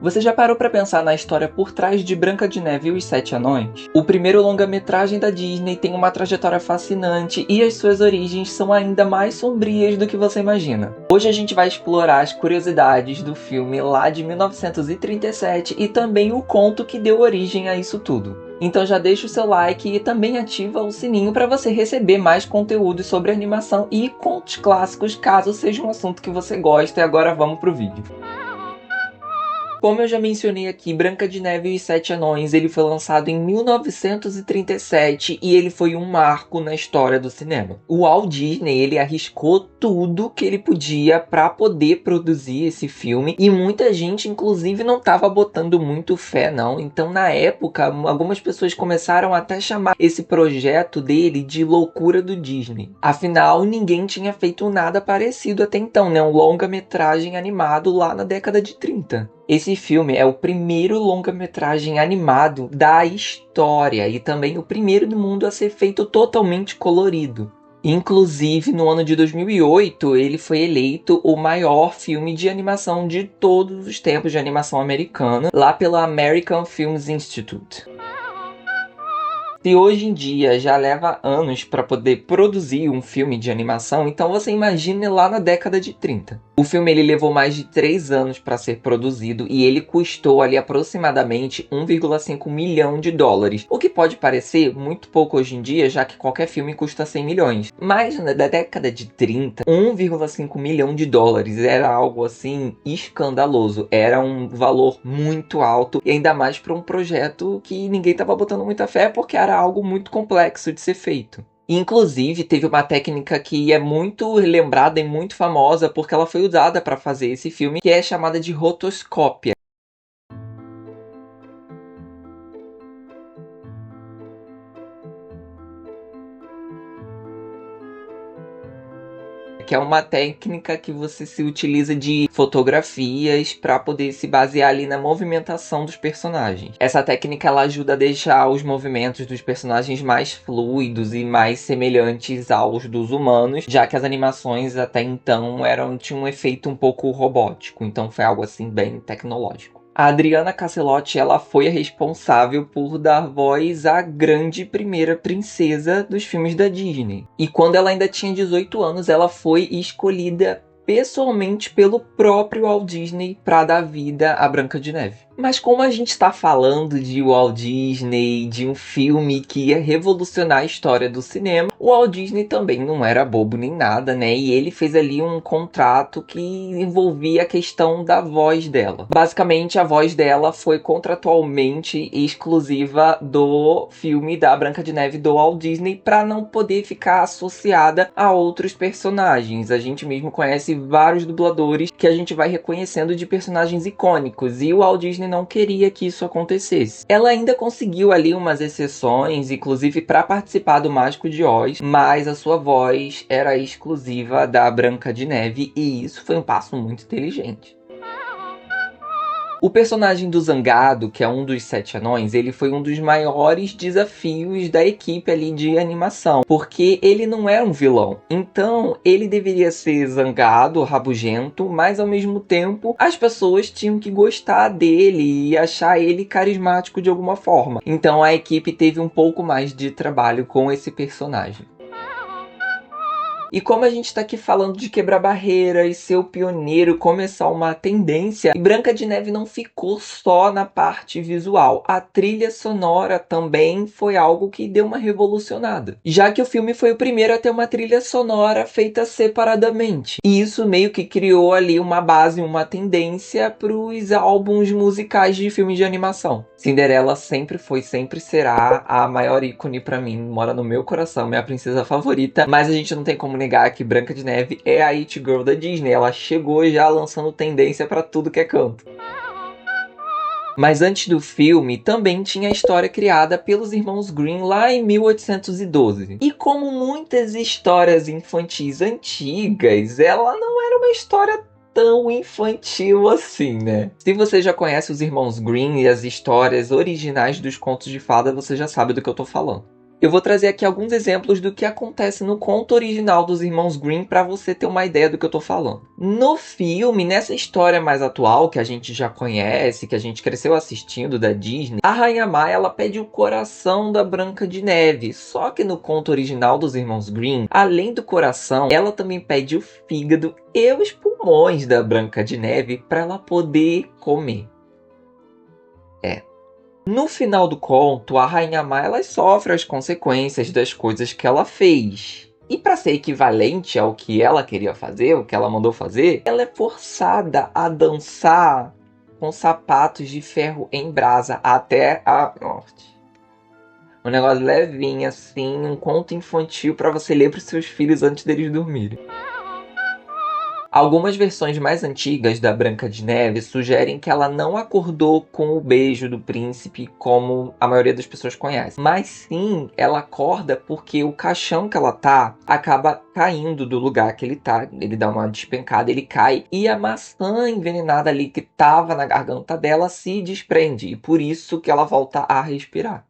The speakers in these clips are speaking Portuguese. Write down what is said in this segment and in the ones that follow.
Você já parou pra pensar na história por trás de Branca de Neve e os Sete Anões? O primeiro longa-metragem da Disney tem uma trajetória fascinante e as suas origens são ainda mais sombrias do que você imagina. Hoje a gente vai explorar as curiosidades do filme lá de 1937 e também o conto que deu origem a isso tudo. Então já deixa o seu like e também ativa o sininho para você receber mais conteúdos sobre animação e contos clássicos, caso seja um assunto que você gosta. E agora vamos pro vídeo. Como eu já mencionei aqui, Branca de Neve e os Sete Anões, ele foi lançado em 1937 e ele foi um marco na história do cinema. O Walt Disney, ele arriscou tudo que ele podia para poder produzir esse filme e muita gente, inclusive, não estava botando muito fé, não. Então, na época, algumas pessoas começaram até a chamar esse projeto dele de loucura do Disney. Afinal, ninguém tinha feito nada parecido até então, né? Um longa-metragem animado lá na década de 30. Esse filme é o primeiro longa-metragem animado da história e também o primeiro do mundo a ser feito totalmente colorido. Inclusive, no ano de 2008, ele foi eleito o maior filme de animação de todos os tempos de animação americana, lá pela American Film Institute. Se hoje em dia já leva anos para poder produzir um filme de animação, então você imagine lá na década de 30. O filme ele levou mais de 3 anos para ser produzido e ele custou ali aproximadamente 1,5 milhão de dólares. O que pode parecer muito pouco hoje em dia, já que qualquer filme custa 100 milhões. Mas na década de 30, 1,5 milhão de dólares era algo assim escandaloso. Era um valor muito alto e ainda mais para um projeto que ninguém estava botando muita fé porque era algo muito complexo de ser feito. Inclusive, teve uma técnica que é muito lembrada e muito famosa porque ela foi usada para fazer esse filme, que é chamada de rotoscópia. Que é uma técnica que você se utiliza de fotografias para poder se basear ali na movimentação dos personagens. Essa técnica ela ajuda a deixar os movimentos dos personagens mais fluidos e mais semelhantes aos dos humanos, já que as animações até então tinham um efeito um pouco robótico, então foi algo assim bem tecnológico. A Adriana Caselotti, ela foi a responsável por dar voz à grande primeira princesa dos filmes da Disney. E quando ela ainda tinha 18 anos, ela foi escolhida pessoalmente pelo próprio Walt Disney para dar vida a Branca de Neve. Mas como a gente está falando de Walt Disney, de um filme que ia revolucionar a história do cinema, o Walt Disney também não era bobo nem nada, né? E ele fez ali um contrato que envolvia a questão da voz dela. Basicamente, a voz dela foi contratualmente exclusiva do filme da Branca de Neve do Walt Disney para não poder ficar associada a outros personagens. A gente mesmo conhece vários dubladores que a gente vai reconhecendo de personagens icônicos e o Walt Disney não queria que isso acontecesse. Ela ainda conseguiu ali umas exceções, inclusive para participar do Mágico de Oz, mas a sua voz era exclusiva da Branca de Neve e isso foi um passo muito inteligente. O personagem do Zangado, que é um dos Sete Anões, ele foi um dos maiores desafios da equipe ali de animação, porque ele não é um vilão. Então, ele deveria ser zangado, rabugento, mas ao mesmo tempo as pessoas tinham que gostar dele e achar ele carismático de alguma forma. Então, a equipe teve um pouco mais de trabalho com esse personagem. E como a gente está aqui falando de quebrar barreiras, ser o pioneiro, começar uma tendência, e Branca de Neve não ficou só na parte visual. A trilha sonora também foi algo que deu uma revolucionada, já que o filme foi o primeiro a ter uma trilha sonora feita separadamente. E isso meio que criou ali uma base, uma tendência para os álbuns musicais de filmes de animação. Cinderela sempre foi, sempre será a maior ícone para mim, mora no meu coração, minha princesa favorita, mas a gente não tem como negar que Branca de Neve é a It Girl da Disney. Ela chegou já lançando tendência para tudo que é canto. Mas antes do filme, também tinha a história criada pelos irmãos Grimm lá em 1812. E como muitas histórias infantis antigas, ela não era uma história tão infantil assim, né? Se você já conhece os irmãos Grimm e as histórias originais dos contos de fada, você já sabe do que eu tô falando. Eu vou trazer aqui alguns exemplos do que acontece no conto original dos Irmãos Grimm para você ter uma ideia do que eu tô falando. No filme, nessa história mais atual, que a gente já conhece, que a gente cresceu assistindo da Disney, a Rainha Má, ela pede o coração da Branca de Neve. Só que no conto original dos Irmãos Grimm, além do coração, ela também pede o fígado e os pulmões da Branca de Neve para ela poder comer. No final do conto, a Rainha Má ela sofre as consequências das coisas que ela fez. E para ser equivalente ao que ela queria fazer, o que ela mandou fazer, ela é forçada a dançar com sapatos de ferro em brasa até a morte. Um negócio levinho assim, um conto infantil para você ler para os seus filhos antes deles dormirem. Algumas versões mais antigas da Branca de Neve sugerem que ela não acordou com o beijo do príncipe como a maioria das pessoas conhece. Mas sim, ela acorda porque o caixão que ela tá acaba caindo do lugar que ele tá. Ele dá uma despencada, ele cai e a maçã envenenada ali que tava na garganta dela se desprende. E por isso que ela volta a respirar.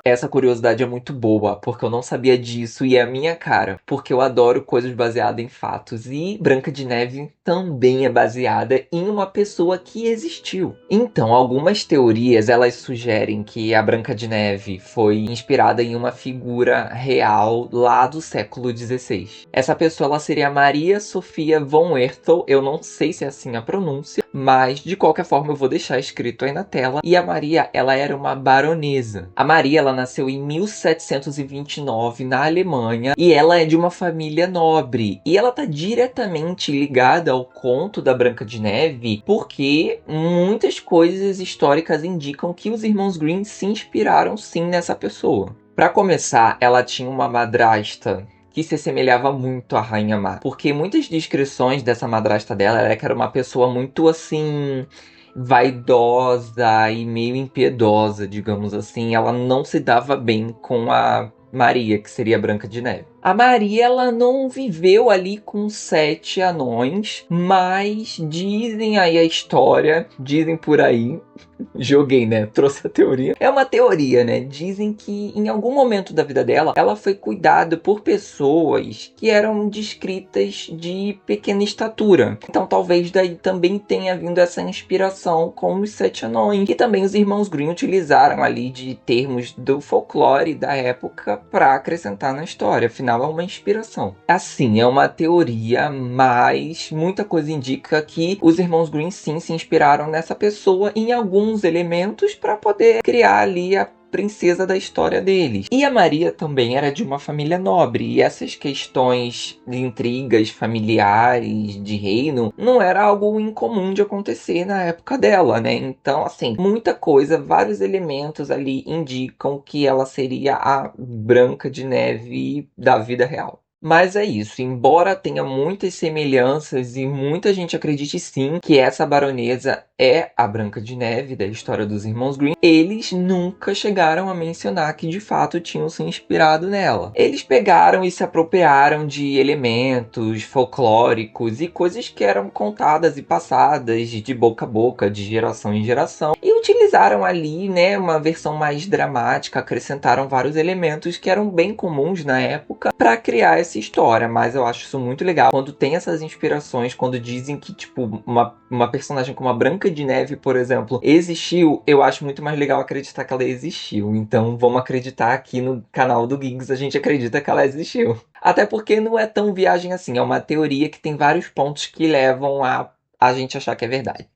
Essa curiosidade é muito boa, porque eu não sabia disso e é a minha cara, porque eu adoro coisas baseadas em fatos e Branca de Neve também é baseada em uma pessoa que existiu. Então, algumas teorias elas sugerem que a Branca de Neve foi inspirada em uma figura real lá do século XVI. Essa pessoa ela seria Maria Sofia von Ertl, eu não sei se é assim a pronúncia, mas de qualquer forma eu vou deixar escrito aí na tela. E a Maria, ela era uma baronesa. A Maria, ela nasceu em 1729 na Alemanha e ela é de uma família nobre. E ela tá diretamente ligada ao conto da Branca de Neve porque muitas coisas históricas indicam que os irmãos Grimm se inspiraram sim nessa pessoa. Para começar, ela tinha uma madrasta que se assemelhava muito à Rainha Má. Porque muitas descrições dessa madrasta dela era que era uma pessoa muito assim vaidosa e meio impiedosa, digamos assim. Ela não se dava bem com a Maria, que seria a Branca de Neve. A Maria, ela não viveu ali com 7 anões, mas dizem aí a história, dizem por aí, joguei, né? Trouxe a teoria. É uma teoria, né? Dizem que em algum momento da vida dela, ela foi cuidada por pessoas que eram descritas de pequena estatura. Então talvez daí também tenha vindo essa inspiração com os 7 anões. E também os irmãos Grimm utilizaram ali de termos do folclore da época para acrescentar na história. Afinal, é uma inspiração. Assim, é uma teoria, mas muita coisa indica que os irmãos Grimm sim se inspiraram nessa pessoa em alguns elementos para poder criar ali a princesa da história deles. E a Maria também era de uma família nobre, e essas questões de intrigas familiares, de reino, não era algo incomum de acontecer na época dela, né? Então, assim, muita coisa, vários elementos ali indicam que ela seria a Branca de Neve da vida real. Mas é isso, embora tenha muitas semelhanças e muita gente acredite sim que essa baronesa é a Branca de Neve da história dos Irmãos Grimm, eles nunca chegaram a mencionar que de fato tinham se inspirado nela. Eles pegaram e se apropriaram de elementos folclóricos e coisas que eram contadas e passadas de boca a boca, de geração em geração, e utilizaram ali, né, uma versão mais dramática, acrescentaram vários elementos que eram bem comuns na época para criar essa história. Mas eu acho isso muito legal quando tem essas inspirações, quando dizem que tipo uma personagem como a Branca de Neve, por exemplo, existiu. Eu acho muito mais legal acreditar que ela existiu. Então vamos acreditar aqui no canal do Gigs, a gente acredita que ela existiu. Até porque não é tão viagem assim, é uma teoria que tem vários pontos que levam a gente achar que é verdade.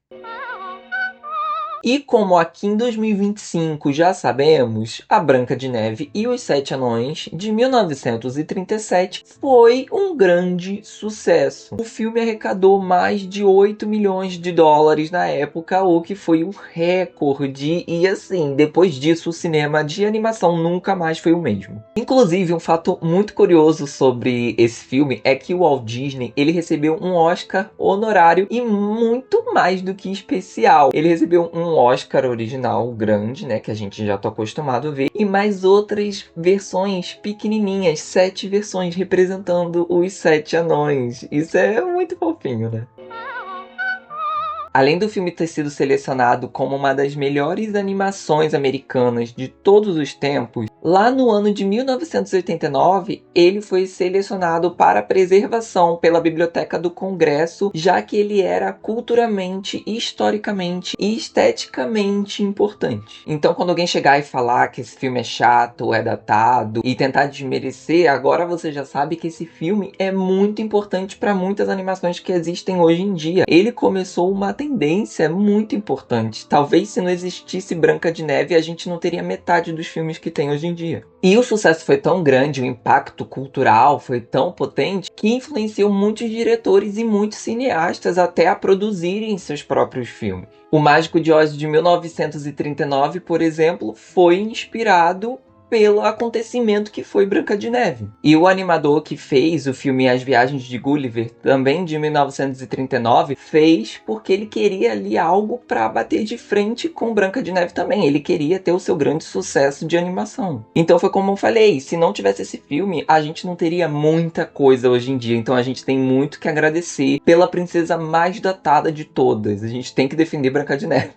E como aqui em 2025 já sabemos, A Branca de Neve e os Sete Anões, de 1937, foi um grande sucesso. O filme arrecadou mais de 8 milhões de dólares na época, o que foi um recorde. E assim, depois disso, o cinema de animação nunca mais foi o mesmo. Inclusive, um fato muito curioso sobre esse filme é que o Walt Disney, ele recebeu um Oscar honorário e muito mais do que especial. Ele recebeu um Oscar original grande, né, que a gente já tá acostumado a ver, e mais outras versões pequenininhas, 7 versões representando os 7 anões. Isso é muito fofinho, né? Além do filme ter sido selecionado como uma das melhores animações americanas de todos os tempos, Lá no ano de 1989, ele foi selecionado para preservação pela Biblioteca do Congresso, já que ele era culturalmente, historicamente e esteticamente importante. Então, quando alguém chegar e falar que esse filme é chato, é datado e tentar desmerecer, agora você já sabe que esse filme é muito importante para muitas animações que existem hoje em dia. Ele começou uma tendência muito importante. Talvez se não existisse Branca de Neve, a gente não teria metade dos filmes que tem hoje em dia. E o sucesso foi tão grande, o impacto cultural foi tão potente, que influenciou muitos diretores e muitos cineastas até a produzirem seus próprios filmes. O Mágico de Oz de 1939, por exemplo, foi inspirado pelo acontecimento que foi Branca de Neve. E o animador que fez o filme As Viagens de Gulliver, também de 1939, fez porque ele queria ali algo para bater de frente com Branca de Neve também. Ele queria ter o seu grande sucesso de animação. Então foi como eu falei, se não tivesse esse filme, a gente não teria muita coisa hoje em dia. Então a gente tem muito que agradecer pela princesa mais datada de todas. A gente tem que defender Branca de Neve.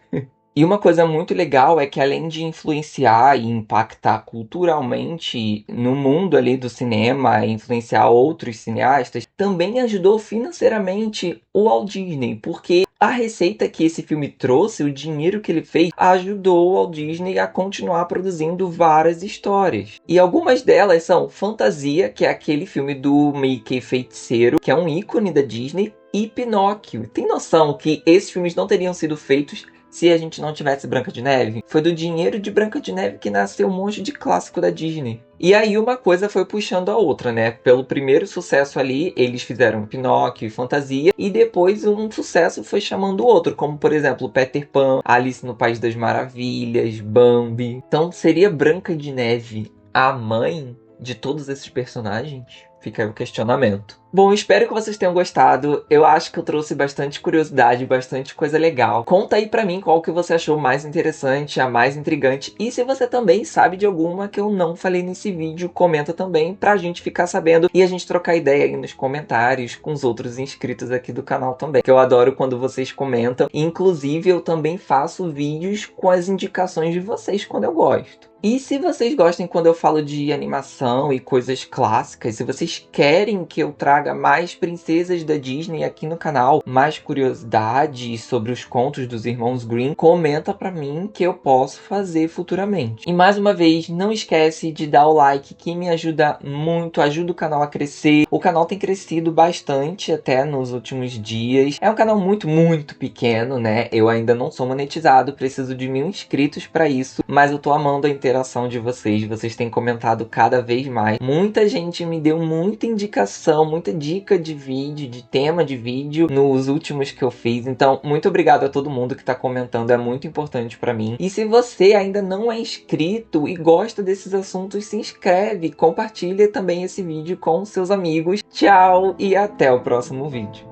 E uma coisa muito legal é que, além de influenciar e impactar culturalmente no mundo ali do cinema, influenciar outros cineastas, também ajudou financeiramente o Walt Disney, porque a receita que esse filme trouxe, o dinheiro que ele fez, ajudou o Walt Disney a continuar produzindo várias histórias. E algumas delas são Fantasia, que é aquele filme do Mickey Feiticeiro, que é um ícone da Disney, e Pinóquio. Tem noção que esses filmes não teriam sido feitos se a gente não tivesse Branca de Neve? Foi do dinheiro de Branca de Neve que nasceu um monte de clássico da Disney. E aí uma coisa foi puxando a outra, né? Pelo primeiro sucesso ali, eles fizeram Pinóquio e Fantasia, e depois um sucesso foi chamando o outro, como por exemplo Peter Pan, Alice no País das Maravilhas, Bambi. Então seria Branca de Neve a mãe de todos esses personagens? Fica aí o questionamento. Bom, espero que vocês tenham gostado. Eu acho que eu trouxe bastante curiosidade, bastante coisa legal. Conta aí pra mim qual que você achou mais interessante, a mais intrigante. E se você também sabe de alguma que eu não falei nesse vídeo, comenta também pra gente ficar sabendo e a gente trocar ideia aí nos comentários com os outros inscritos aqui do canal também. Que eu adoro quando vocês comentam. Inclusive, eu também faço vídeos com as indicações de vocês quando eu gosto. E se vocês gostam quando eu falo de animação e coisas clássicas, se vocês querem que eu traga mais princesas da Disney aqui no canal, mais curiosidades sobre os contos dos irmãos Grimm, comenta pra mim que eu posso fazer futuramente. E mais uma vez, não esquece de dar o like que me ajuda muito, ajuda o canal a crescer. O canal tem crescido bastante até nos últimos dias. É um canal muito pequeno, né? Eu ainda não sou monetizado, preciso de 1000 inscritos pra isso, mas eu tô amando a interação de vocês têm comentado cada vez mais. Muita gente me deu muita indicação, muita dica de vídeo, de tema de vídeo nos últimos que eu fiz. Então, muito obrigado a todo mundo que tá comentando, é muito importante pra mim. E se você ainda não é inscrito e gosta desses assuntos, se inscreve, compartilha também esse vídeo com seus amigos. Tchau e até o próximo vídeo.